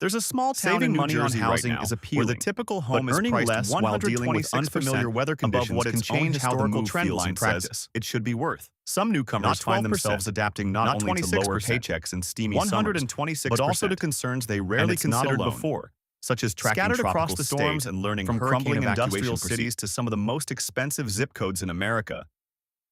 There's a small town Saving in New money on Jersey housing right now is where appealing, the typical but home is earning priced less while dealing with 126% unfamiliar weather above conditions what can its own change how the historical move trend feels in line says practice. it should be worth. Some newcomers Not find 12%, themselves adapting not not only to lower 26%, paychecks and steamy summers, 126%, but also to concerns they and rarely it's not considered alone. before, such as tracking Scattered across tropical the storms state, and learning from hurricane crumbling evacuation industrial procedures. cities to some of the most expensive zip codes in America,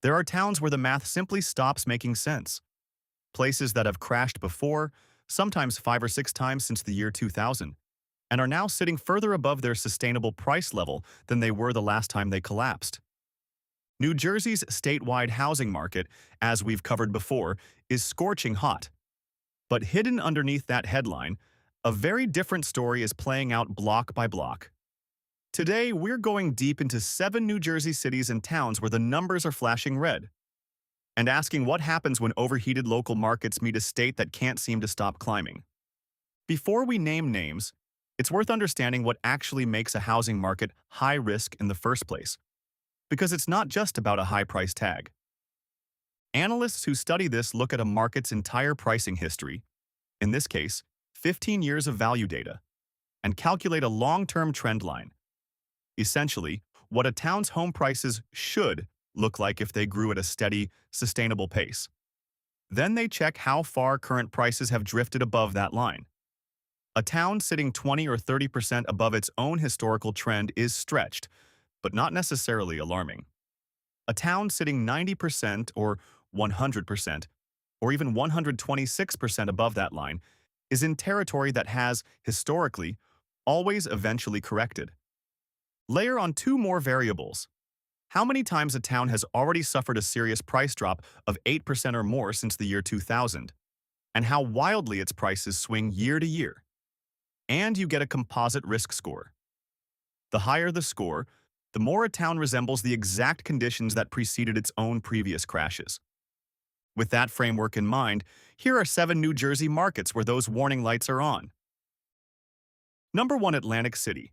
there are towns where the math simply stops making sense. Places that have crashed before, sometimes 5 or 6 times since the year 2000, and are now sitting further above their sustainable price level than they were the last time they collapsed. New Jersey's statewide housing market, as we've covered before, is scorching hot. But hidden underneath that headline, a very different story is playing out block by block. Today, we're going deep into 7 New Jersey cities and towns where the numbers are flashing red, and asking what happens when overheated local markets meet a state that can't seem to stop climbing. Before we name names, it's worth understanding what actually makes a housing market high risk in the first place, because it's not just about a high price tag. Analysts who study this look at a market's entire pricing history, in this case, 15 years of value data, and calculate a long-term trend line. Essentially, what a town's home prices should look like if they grew at a steady, sustainable pace. Then they check how far current prices have drifted above that line. A town sitting 20 or 30% above its own historical trend is stretched, but not necessarily alarming. A town sitting 90% or 100%, or even 126% above that line, is in territory that has, historically, always eventually corrected. Layer on 2 more variables. How many times a town has already suffered a serious price drop of 8% or more since the year 2000, and how wildly its prices swing year to year. And you get a composite risk score. The higher the score, the more a town resembles the exact conditions that preceded its own previous crashes. With that framework in mind, here are 7 New Jersey markets where those warning lights are on. Number 1, Atlantic City.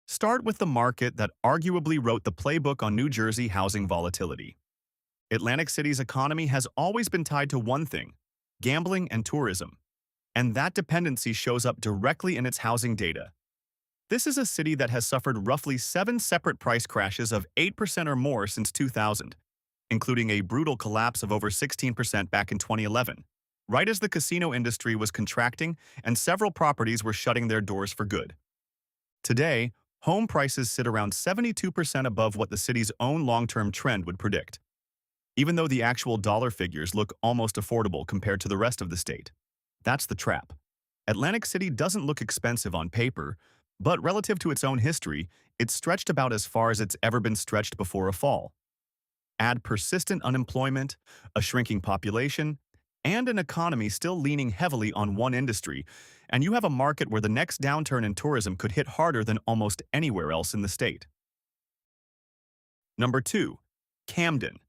Start with the market that arguably wrote the playbook on New Jersey housing volatility. Atlantic City's economy has always been tied to one thing: gambling and tourism. And that dependency shows up directly in its housing data. This is a city that has suffered roughly 7 separate price crashes of 8% or more since 2000, including a brutal collapse of over 16% back in 2011, right as the casino industry was contracting and several properties were shutting their doors for good. Today, home prices sit around 72% above what the city's own long-term trend would predict, even though the actual dollar figures look almost affordable compared to the rest of the state. That's the trap. Atlantic City doesn't look expensive on paper, but relative to its own history, it's stretched about as far as it's ever been stretched before a fall. Add persistent unemployment, a shrinking population, and an economy still leaning heavily on one industry, and you have a market where the next downturn in tourism could hit harder than almost anywhere else in the state. Number 2, Camden.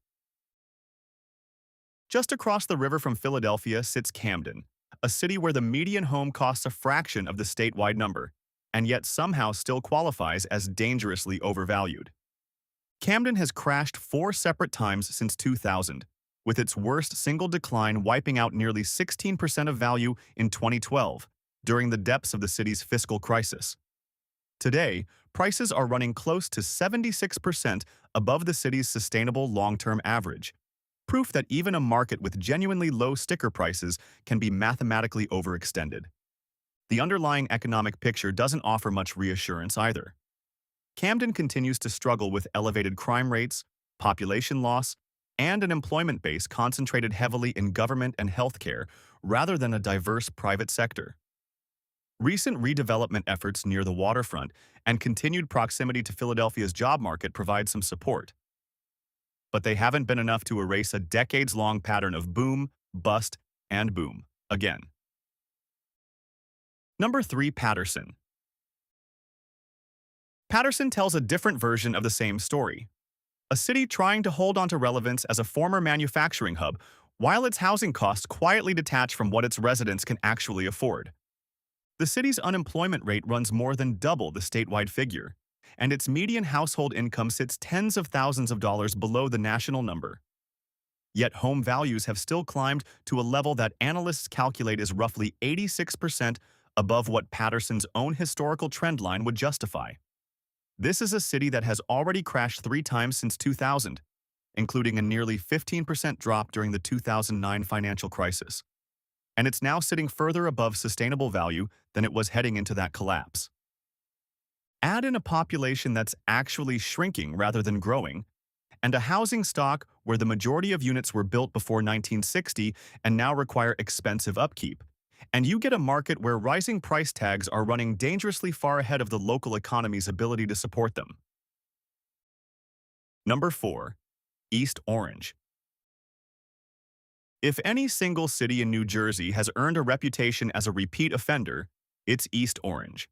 Just across the river from Philadelphia sits Camden, a city where the median home costs a fraction of the statewide number, and yet somehow still qualifies as dangerously overvalued. Camden has crashed 4 separate times since 2000, with its worst single decline wiping out nearly 16% of value in 2012, during the depths of the city's fiscal crisis. Today, prices are running close to 76% above the city's sustainable long-term average, proof that even a market with genuinely low sticker prices can be mathematically overextended. The underlying economic picture doesn't offer much reassurance either. Camden continues to struggle with elevated crime rates, population loss, and an employment base concentrated heavily in government and healthcare rather than a diverse private sector. Recent redevelopment efforts near the waterfront and continued proximity to Philadelphia's job market provide some support, but they haven't been enough to erase a decades-long pattern of boom, bust, and boom again. Number 3, Paterson. Paterson tells a different version of the same story. A city trying to hold onto relevance as a former manufacturing hub, while its housing costs quietly detach from what its residents can actually afford. The city's unemployment rate runs more than double the statewide figure, and its median household income sits tens of thousands of dollars below the national number. Yet home values have still climbed to a level that analysts calculate is roughly 86% above what Patterson's own historical trend line would justify. This is a city that has already crashed 3 times since 2000, including a nearly 15% drop during the 2009 financial crisis. And it's now sitting further above sustainable value than it was heading into that collapse. Add in a population that's actually shrinking rather than growing, and a housing stock where the majority of units were built before 1960 and now require expensive upkeep, and you get a market where rising price tags are running dangerously far ahead of the local economy's ability to support them. Number 4. East Orange. If any single city in New Jersey has earned a reputation as a repeat offender, it's East Orange.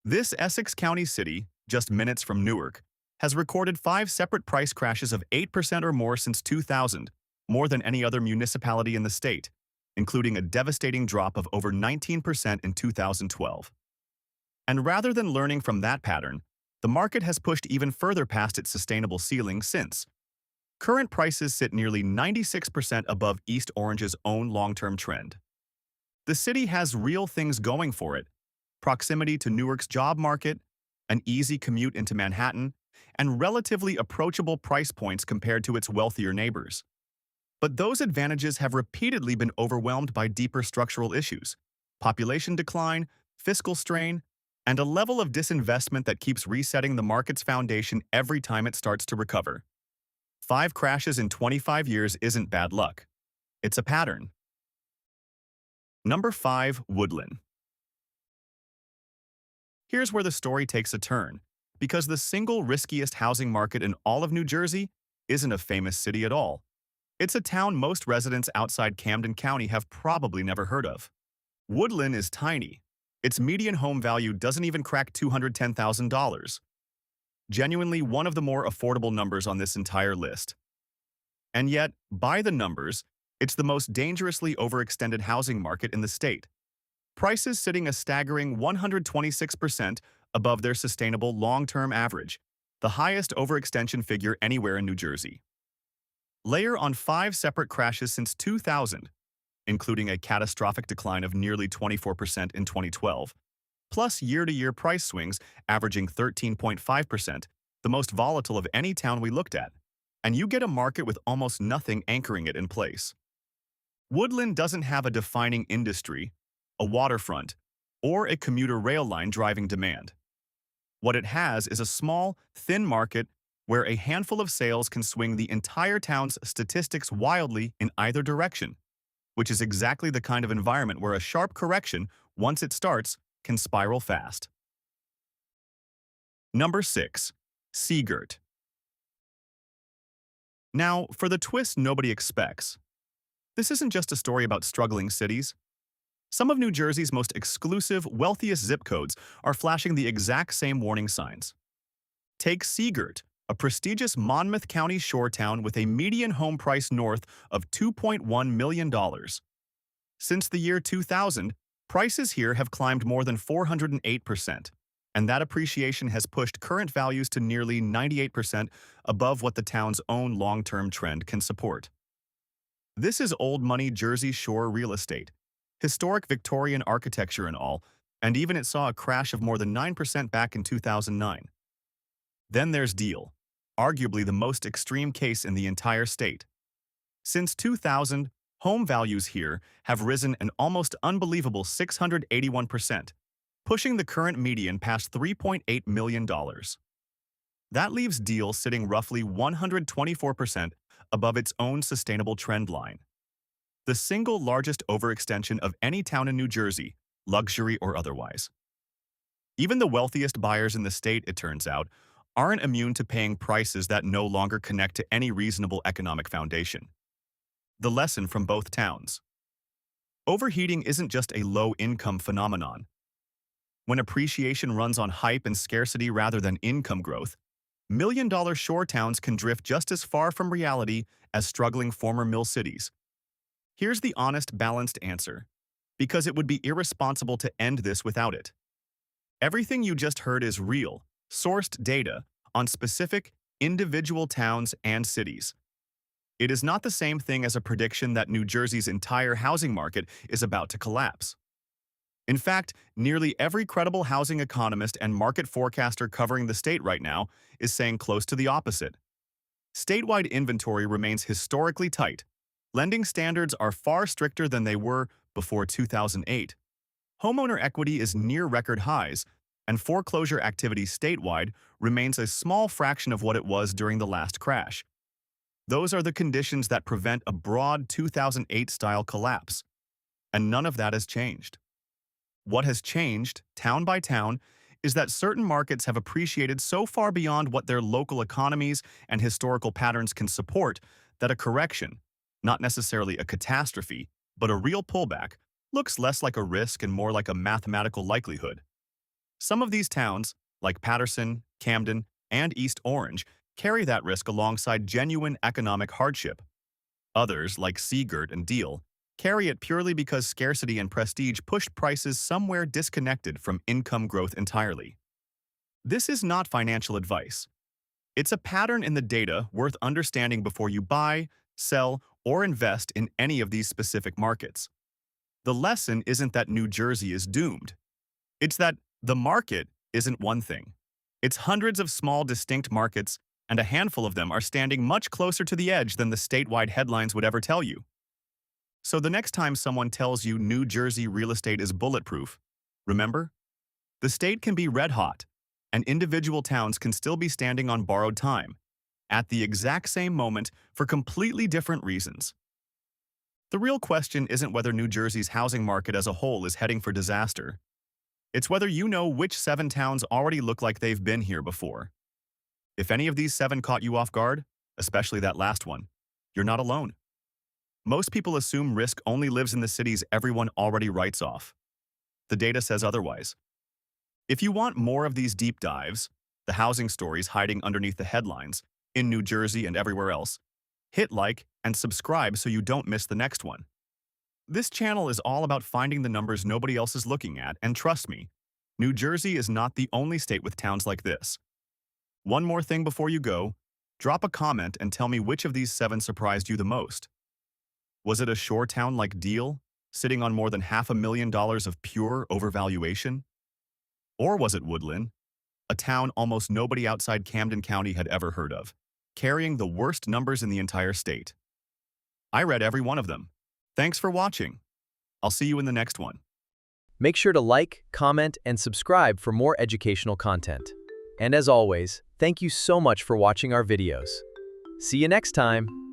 This Essex County city, just minutes from Newark, has recorded 5 separate price crashes of 8% or more since 2000, more than any other municipality in the state, including a devastating drop of over 19% in 2012. And rather than learning from that pattern, the market has pushed even further past its sustainable ceiling since. Current prices sit nearly 96% above East Orange's own long-term trend. The city has real things going for it: proximity to Newark's job market, an easy commute into Manhattan, and relatively approachable price points compared to its wealthier neighbors. But those advantages have repeatedly been overwhelmed by deeper structural issues: population decline, fiscal strain, and a level of disinvestment that keeps resetting the market's foundation every time it starts to recover. 5 crashes in 25 years isn't bad luck. It's a pattern. Number 5. Woodland. Here's where the story takes a turn, because the single riskiest housing market in all of New Jersey isn't a famous city at all. It's a town most residents outside Camden County have probably never heard of. Woodland is tiny. Its median home value doesn't even crack $210,000. Genuinely one of the more affordable numbers on this entire list. And yet, by the numbers, it's the most dangerously overextended housing market in the state. Prices sitting a staggering 126% above their sustainable long-term average, the highest overextension figure anywhere in New Jersey. Layer on 5 separate crashes since 2000, including a catastrophic decline of nearly 24% in 2012, plus year-to-year price swings averaging 13.5%, the most volatile of any town we looked at, and you get a market with almost nothing anchoring it in place. Woodland doesn't have a defining industry, a waterfront, or a commuter rail line driving demand. What it has is a small, thin market where a handful of sales can swing the entire town's statistics wildly in either direction, which is exactly the kind of environment where a sharp correction, once it starts, can spiral fast. Number 6. Seagirt. Now, for the twist nobody expects. This isn't just a story about struggling cities. Some of New Jersey's most exclusive, wealthiest zip codes are flashing the exact same warning signs. Take Seagirt, a prestigious Monmouth County shore town with a median home price north of $2.1 million. Since the year 2000, prices here have climbed more than 408%, and that appreciation has pushed current values to nearly 98% above what the town's own long-term trend can support. This is old money Jersey Shore real estate, historic Victorian architecture and all, and even it saw a crash of more than 9% back in 2009. Then there's Deal, arguably the most extreme case in the entire state. Since 2000, home values here have risen an almost unbelievable 681%, pushing the current median past $3.8 million. That leaves Deal sitting roughly 124% above its own sustainable trend line. The single largest overextension of any town in New Jersey, luxury or otherwise. Even the wealthiest buyers in the state, it turns out, aren't immune to paying prices that no longer connect to any reasonable economic foundation. The lesson from both towns. Overheating isn't just a low-income phenomenon. When appreciation runs on hype and scarcity rather than income growth, million-dollar shore towns can drift just as far from reality as struggling former mill cities. Here's the honest, balanced answer, because it would be irresponsible to end this without it. Everything you just heard is real, sourced data on specific, individual towns and cities. It is not the same thing as a prediction that New Jersey's entire housing market is about to collapse. In fact, nearly every credible housing economist and market forecaster covering the state right now is saying close to the opposite. Statewide inventory remains historically tight. Lending standards are far stricter than they were before 2008. Homeowner equity is near record highs, and foreclosure activity statewide remains a small fraction of what it was during the last crash. Those are the conditions that prevent a broad 2008-style collapse, and none of that has changed. What has changed, town by town, is that certain markets have appreciated so far beyond what their local economies and historical patterns can support that a correction, not necessarily a catastrophe, but a real pullback, looks less like a risk and more like a mathematical likelihood. Some of these towns, like Paterson, Camden, and East Orange, carry that risk alongside genuine economic hardship. Others, like Seagirt and Deal, carry it purely because scarcity and prestige pushed prices somewhere disconnected from income growth entirely. This is not financial advice. It's a pattern in the data worth understanding before you buy, sell, or invest in any of these specific markets. The lesson isn't that New Jersey is doomed. It's that the market isn't one thing. It's hundreds of small, distinct markets, and a handful of them are standing much closer to the edge than the statewide headlines would ever tell you. So the next time someone tells you New Jersey real estate is bulletproof, remember? The state can be red hot, and individual towns can still be standing on borrowed time, at the exact same moment for completely different reasons. The real question isn't whether New Jersey's housing market as a whole is heading for disaster. It's whether you know which 7 towns already look like they've been here before. If any of these 7 caught you off guard, especially that last one, you're not alone. Most people assume risk only lives in the cities everyone already writes off. The data says otherwise. If you want more of these deep dives, the housing stories hiding underneath the headlines, in New Jersey and everywhere else, hit like and subscribe so you don't miss the next one. This channel is all about finding the numbers nobody else is looking at, and trust me, New Jersey is not the only state with towns like this. One more thing before you go, drop a comment and tell me which of these 7 surprised you the most. Was it a shore town like Deal, sitting on more than $500,000 of pure overvaluation? Or was it Woodland, a town almost nobody outside Camden County had ever heard of, carrying the worst numbers in the entire state? I read every one of them. Thanks for watching. I'll see you in the next one. Make sure to like, comment, and subscribe for more educational content. And as always, thank you so much for watching our videos. See you next time.